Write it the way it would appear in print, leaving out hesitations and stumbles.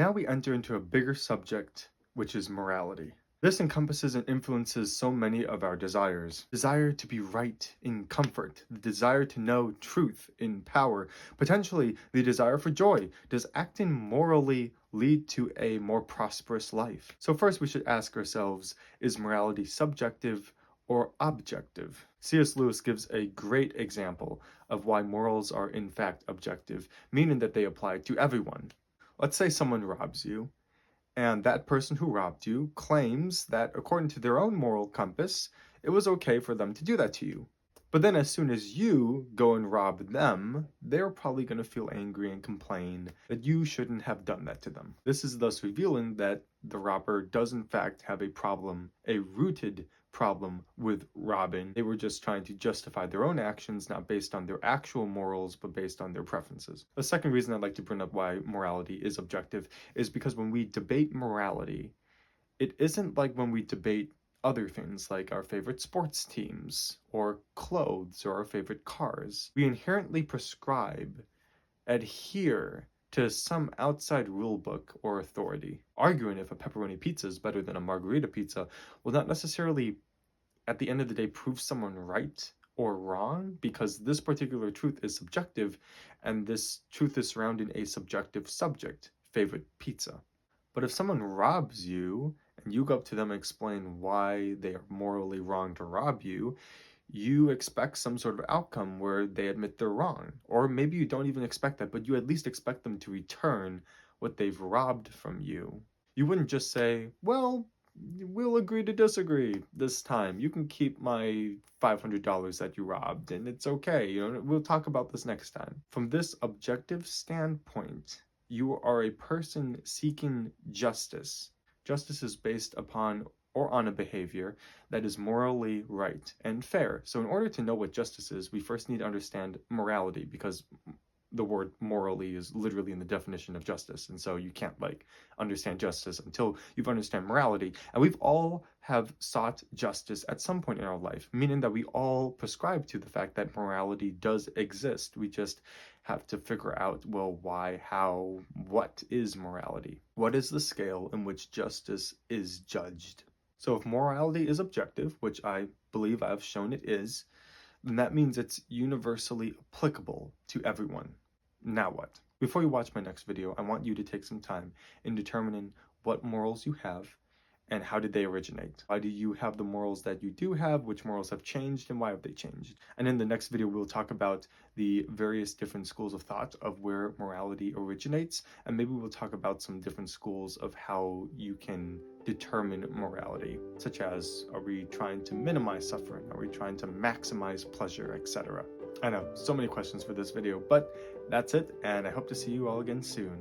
Now we enter into a bigger subject, which is morality. This encompasses and influences so many of our desires. Desire to be right in comfort, the desire to know truth in power, potentially the desire for joy. Does acting morally lead to a more prosperous life? So first we should ask ourselves, is morality subjective or objective? C.S. Lewis gives a great example of why morals are in fact objective, meaning that they apply to everyone. Let's say someone robs you, and that person who robbed you claims that, according to their own moral compass, it was okay for them to do that to you. But then, as soon as you go and rob them, they're probably going to feel angry and complain that you shouldn't have done that to them. This is thus revealing that the robber does, in fact, have a problem, a rooted problem with robbing. They were just trying to justify their own actions, not based on their actual morals, but based on their preferences. The second reason I'd like to bring up why morality is objective is because when we debate morality, it isn't like when we debate other things like our favorite sports teams or clothes or our favorite cars. We inherently prescribe, adhere to some outside rulebook or authority. Arguing if a pepperoni pizza is better than a margarita pizza will not necessarily, at the end of the day, prove someone right or wrong, because this particular truth is subjective, and this truth is surrounding a subjective subject, favorite pizza. But if someone robs you and you go up to them and explain why they are morally wrong to rob you, you expect some sort of outcome where they admit they're wrong. Or maybe you don't even expect that, but you at least expect them to return what they've robbed from you. You wouldn't just say, well, we'll agree to disagree this time. You can keep my $500 that you robbed, and it's okay. We'll talk about this next time. From this objective standpoint, you are a person seeking justice. Justice is based upon or on a behavior that is morally right and fair. So in order to know what justice is, we first need to understand morality, because the word morally is literally in the definition of justice, and so you can't understand justice until you've understand morality. And we've all have sought justice at some point in our life, meaning that we all prescribe to the fact that morality does exist. We just have to figure out, well, why, how, what is morality? What is the scale in which justice is judged? So if morality is objective, which I believe I've shown it is, then that means it's universally applicable to everyone. Now what? Before you watch my next video, I want you to take some time in determining what morals you have and how did they originate. Why do you have the morals that you do have? Which morals have changed and why have they changed? And in the next video, we'll talk about the various different schools of thought of where morality originates, and maybe we'll talk about some different schools of how you can determine morality, such as, are we trying to minimize suffering? Are we trying to maximize pleasure, etc.? I know, so many questions for this video, but that's it, and I hope to see you all again soon.